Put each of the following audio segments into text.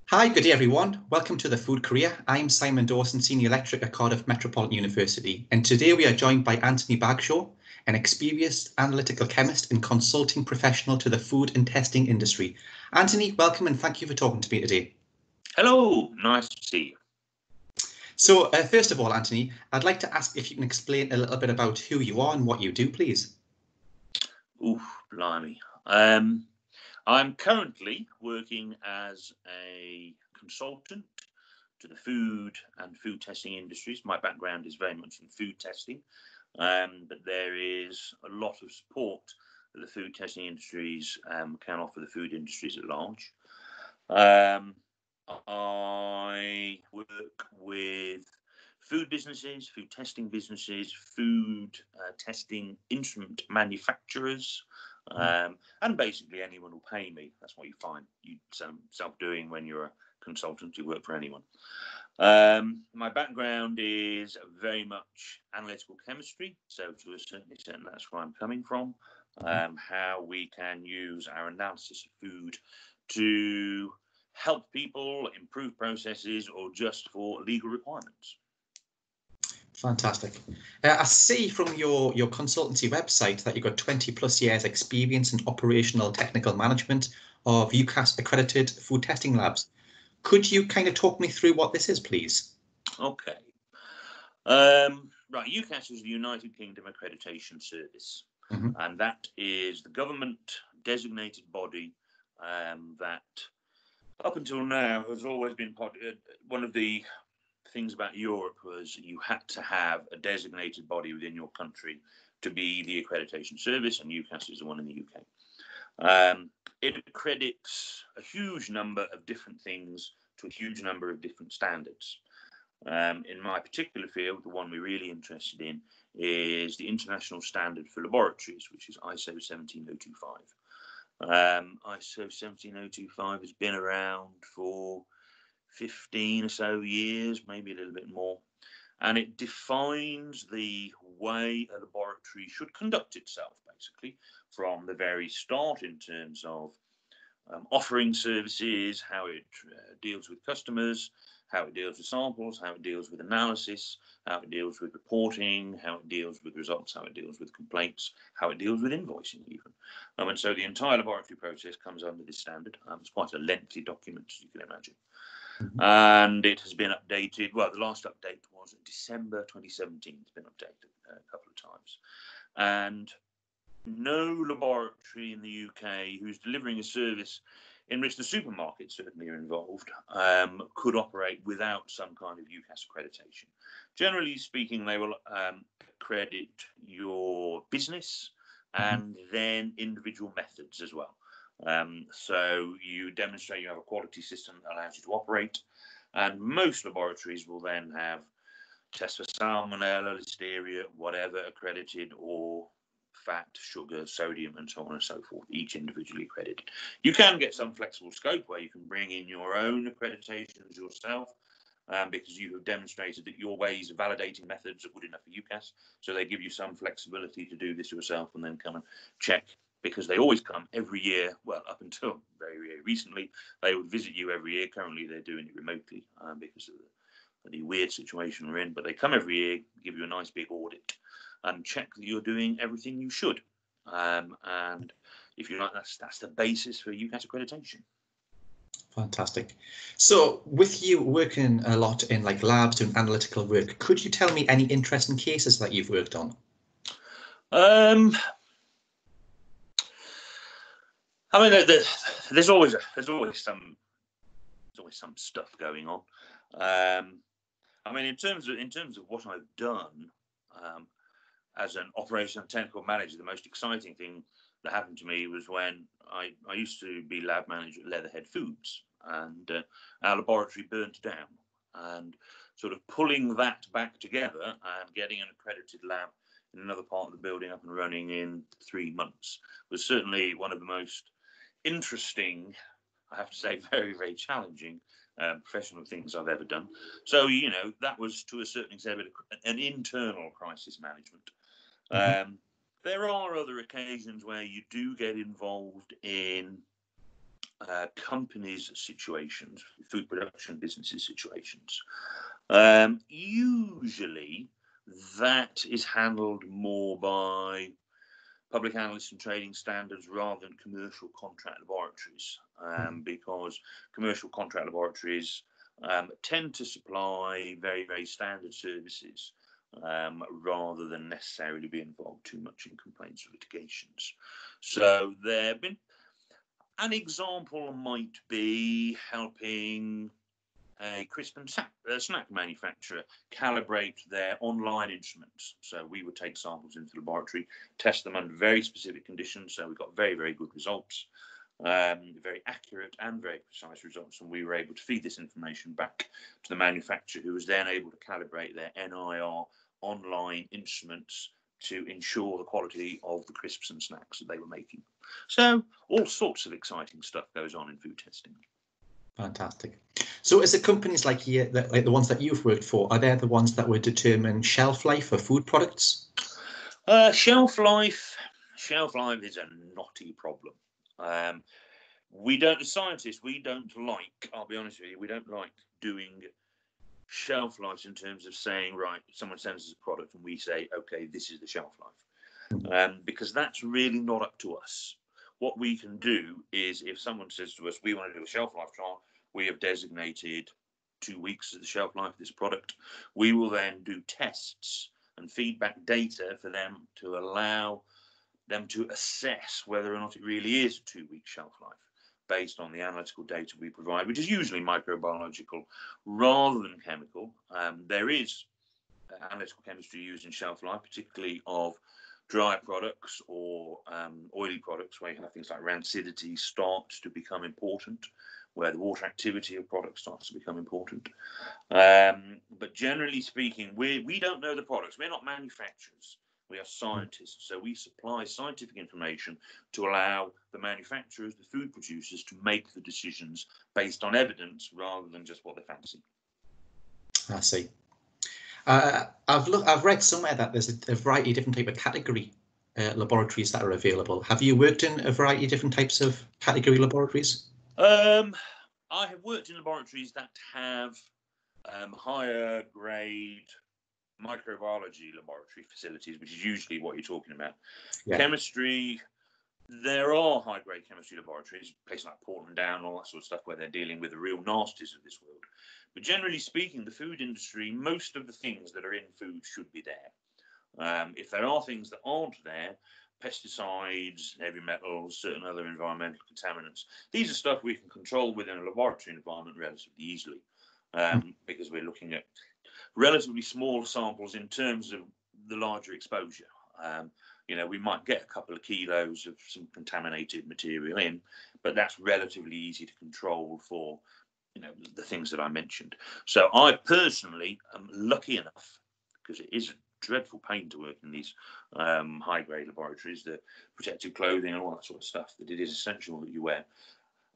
Hi, good day everyone. Welcome to The Food Career. I'm Simon Dawson, Senior Lecturer at Cardiff Metropolitan University, and today we are joined by Antony Bagshaw, an experienced analytical chemist and consulting professional to the food and testing industry. Antony, welcome and thank you for talking to me today. Hello, nice to see you. So, first of all, Antony, I'd like to ask if you can explain a little bit about who you are and what you do, please. Ooh, blimey. I'm currently working as a consultant to the food and food testing industries. My background is very much in food testing, but there is a lot of support that the food testing industries can offer the food industries at large. I work with food businesses, food testing businesses, food testing instrument manufacturers, and basically anyone will pay me. That's what you find yourself doing when you're a consultant. You work for anyone. My background is very much analytical chemistry, so to a certain extent that's where I'm coming from. How we can use our analysis of food to help people improve processes or just for legal requirements. Fantastic. I see from your consultancy website that you've got 20 plus years experience in operational technical management of UKAS accredited food testing labs. Could you kind of talk me through what this is, please? Okay. Right, UKAS is the United Kingdom Accreditation Service, and that is the government designated body that up until now has always been one of the things about Europe was you had to have a designated body within your country to be the accreditation service, and UKAS is the one in the UK. It accredits a huge number of different things to a huge number of different standards. In my particular field, the one we're really interested in is the International Standard for Laboratories, which is ISO 17025. ISO 17025 has been around for 15 or so years, maybe a little bit more, and it defines the way a laboratory should conduct itself, basically, from the very start in terms of offering services, how it deals with customers, how it deals with samples, how it deals with analysis, how it deals with reporting, how it deals with results, how it deals with complaints, how it deals with invoicing even. And so the entire laboratory process comes under this standard. It's quite a lengthy document, as you can imagine. And it has been updated. Well, the last update was December 2017. It's been updated a couple of times. And no laboratory in the UK who's delivering a service in which the supermarkets certainly are involved could operate without some kind of UKAS accreditation. Generally speaking, they will accredit your business and then individual methods as well. So you demonstrate you have a quality system that allows you to operate, and most laboratories will then have tests for salmonella, listeria, whatever accredited, or fat, sugar, sodium, and so on and so forth, each individually accredited. You can get some flexible scope where you can bring in your own accreditations yourself, because you have demonstrated that your ways of validating methods are good enough for UKAS, so they give you some flexibility to do this yourself and then come and check, because they always come every year. Well, up until very, very recently, they would visit you every year. Currently, they're doing it remotely because of the weird situation we're in, but they come every year, give you a nice big audit, and check that you're doing everything you should. And if you like, that's the basis for UKAS accreditation. Fantastic. So with you working a lot in like labs doing analytical work, could you tell me any interesting cases that you've worked on? I mean, there's always some stuff going on. I mean, in terms of what I've done as an operational technical manager, the most exciting thing that happened to me was when I used to be lab manager at Leatherhead Foods, and our laboratory burnt down, and sort of pulling that back together and getting an accredited lab in another part of the building up and running in 3 months was certainly one of the most interesting, I have to say, very, very challenging professional things I've ever done. So, that was to a certain extent an internal crisis management. There are other occasions where you do get involved in companies' situations, food production businesses' situations, usually that is handled more by public analysts and trading standards rather than commercial contract laboratories, because commercial contract laboratories tend to supply very, very standard services rather than necessarily be involved too much in complaints or litigations. So there have been, an example might be helping a crisp and snack manufacturer calibrate their online instruments. So we would take samples into the laboratory, test them under very specific conditions. So we got very, very good results, very accurate and very precise results. And we were able to feed this information back to the manufacturer, who was then able to calibrate their NIR online instruments to ensure the quality of the crisps and snacks that they were making. So all sorts of exciting stuff goes on in food testing. Fantastic. So is it companies like here, like the ones that you've worked for, are they the ones that would determine shelf life for food products? Shelf life is a knotty problem. We don't, as scientists, we don't like, I'll be honest with you, we don't like doing shelf lives in terms of saying, right, someone sends us a product and we say, okay, this is the shelf life. Because that's really not up to us. What we can do is, if someone says to us, we want to do a shelf life trial, we have designated 2 weeks as the shelf life of this product. We will then do tests and feedback data for them to allow them to assess whether or not it really is a 2-week shelf life, based on the analytical data we provide, which is usually microbiological rather than chemical. There is analytical chemistry used in shelf life, particularly of dry products or oily products, where you have things like rancidity start to become important, where the water activity of products starts to become important. But generally speaking, we don't know the products. We're not manufacturers. We are scientists. So we supply scientific information to allow the manufacturers, the food producers, to make the decisions based on evidence rather than just what they fancy. I see. I've read somewhere that there's a variety of different type of category laboratories that are available. Have you worked in a variety of different types of category laboratories? I have worked in laboratories that have higher grade microbiology laboratory facilities, which is usually what you're talking about. Yeah. Chemistry, there are high grade chemistry laboratories, places like Portland Down, all that sort of stuff, where they're dealing with the real nasties of this world. But generally speaking, the food industry, most of the things that are in food should be there. If there are things that aren't there, pesticides, heavy metals, certain other environmental contaminants, these are stuff we can control within a laboratory environment relatively easily, because we're looking at relatively small samples in terms of the larger exposure. We might get a couple of kilos of some contaminated material in, but that's relatively easy to control for the things that I mentioned. So I personally am lucky enough, because it is a dreadful pain to work in these high-grade laboratories, the protective clothing and all that sort of stuff, that it is essential that you wear.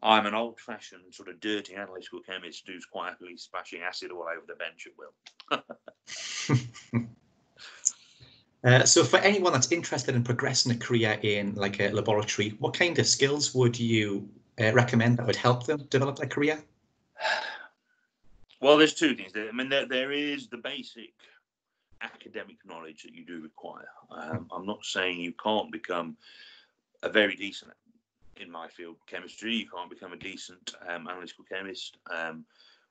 I'm an old-fashioned, sort of dirty analytical chemist who's quite happily splashing acid all over the bench at will. So for anyone that's interested in progressing a career in like a laboratory, what kind of skills would you recommend that would help them develop their career? Well, there's two things. I mean, there is the basic academic knowledge that you do require. I'm not saying you can't become a very decent, in my field, chemistry, you can't become a decent analytical chemist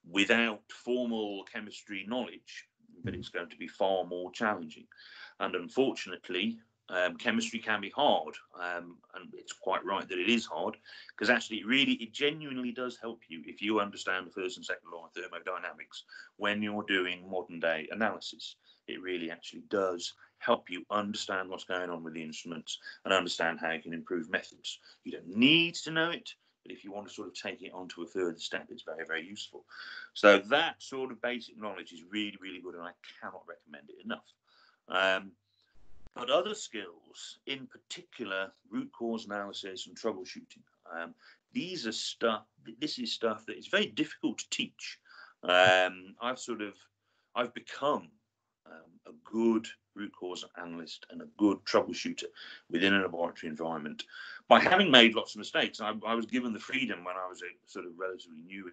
without formal chemistry knowledge, but it's going to be far more challenging. And unfortunately, chemistry can be hard, and it's quite right that it is hard, because actually it genuinely does help you if you understand the first and second law of thermodynamics when you're doing modern day analysis. It really actually does help you understand what's going on with the instruments and understand how you can improve methods. You don't need to know it, but if you want to sort of take it on to a further step, it's very, very useful. So that sort of basic knowledge is really, really good, and I cannot recommend it enough. But other skills, in particular, root cause analysis and troubleshooting, this is stuff that is very difficult to teach. I've become a good root cause analyst, and a good troubleshooter within a laboratory environment. By having made lots of mistakes, I was given the freedom when I was sort of relatively new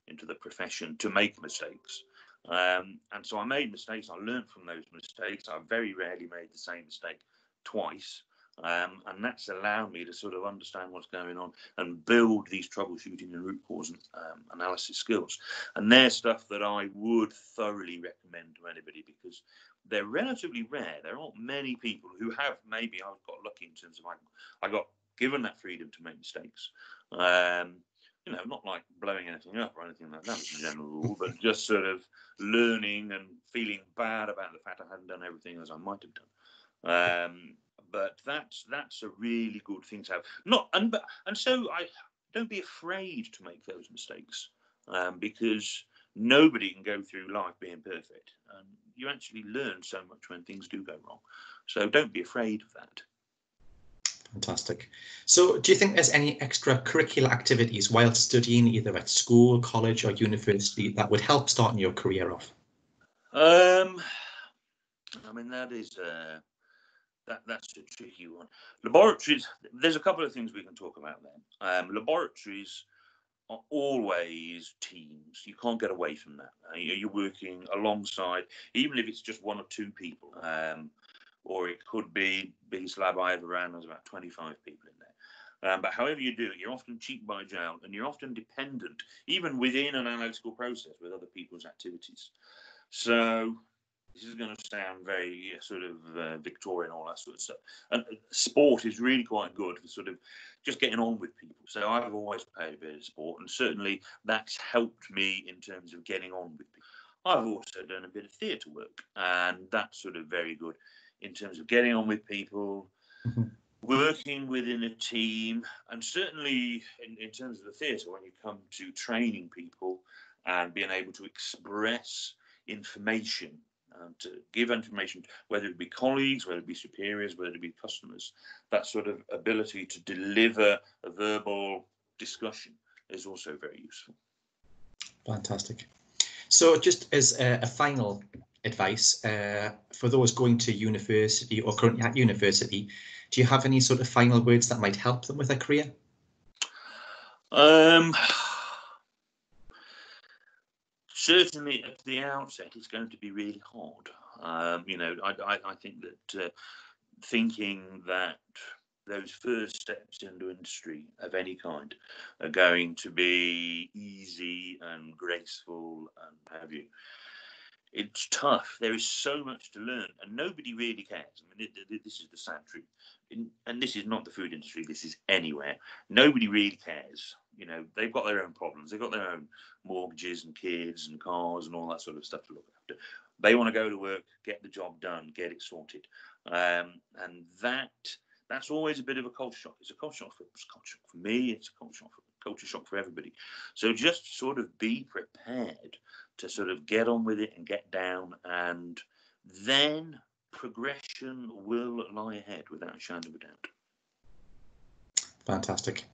into the profession to make mistakes. And so I made mistakes. I learned from those mistakes. I very rarely made the same mistake twice. And that's allowed me to sort of understand what's going on and build these troubleshooting and root cause analysis skills. And they're stuff that I would thoroughly recommend to anybody, because they're relatively rare. There aren't many people who have. Maybe I've got lucky in terms of I got given that freedom to make mistakes. You know, not like blowing anything up or anything like that as a general rule, but just sort of learning and feeling bad about the fact I hadn't done everything as I might have done. But that's a really good thing to have. And so I don't be afraid to make those mistakes, because nobody can go through life being perfect. And you actually learn so much when things do go wrong. So don't be afraid of that. Fantastic. So do you think there's any extracurricular activities while studying, either at school, college or university, that would help starting your career off? I mean, that's a tricky one. Laboratories, there's a couple of things we can talk about then. Laboratories are always teams. You can't get away from that. You're working alongside, even if it's just one or two people. Or it could be biggest lab I ever ran, there was about 25 people in there. But however you do it, you're often cheek by jowl, and you're often dependent, even within an analytical process, with other people's activities. So this is going to sound very sort of Victorian, all that sort of stuff. And sport is really quite good for sort of just getting on with people. So I've always played a bit of sport, and certainly that's helped me in terms of getting on with people. I've also done a bit of theatre work, and that's sort of very good in terms of getting on with people, working within a team, and certainly in terms of the theatre, when you come to training people and being able to express information, to give information, whether it be colleagues, whether it be superiors, whether it be customers, that sort of ability to deliver a verbal discussion is also very useful. Fantastic. So just as a final advice for those going to university or currently at university, do you have any sort of final words that might help them with their career? Certainly at the outset, it's going to be really hard. You know, I think that thinking that those first steps into industry of any kind are going to be easy and graceful and have you. It's tough. There is so much to learn, and nobody really cares. I mean, this is the sad truth. And this is not the food industry. This is anywhere. Nobody really cares. You know, they've got their own problems. They've got their own mortgages and kids and cars and all that sort of stuff to look after. They want to go to work, get the job done, get it sorted. And that's always a bit of a culture shock. It's a culture shock for me. It's a culture shock for everybody. So just sort of be prepared to sort of get on with it and get down, and then progression will lie ahead without a shadow of a doubt. Fantastic.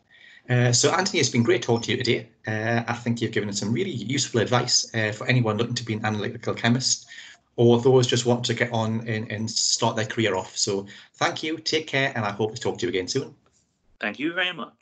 So Anthony, it's been great talking to you today. I think you've given us some really useful advice for anyone looking to be an analytical chemist, or those just want to get on and start their career off. So thank you, take care, and I hope to talk to you again soon. Thank you very much.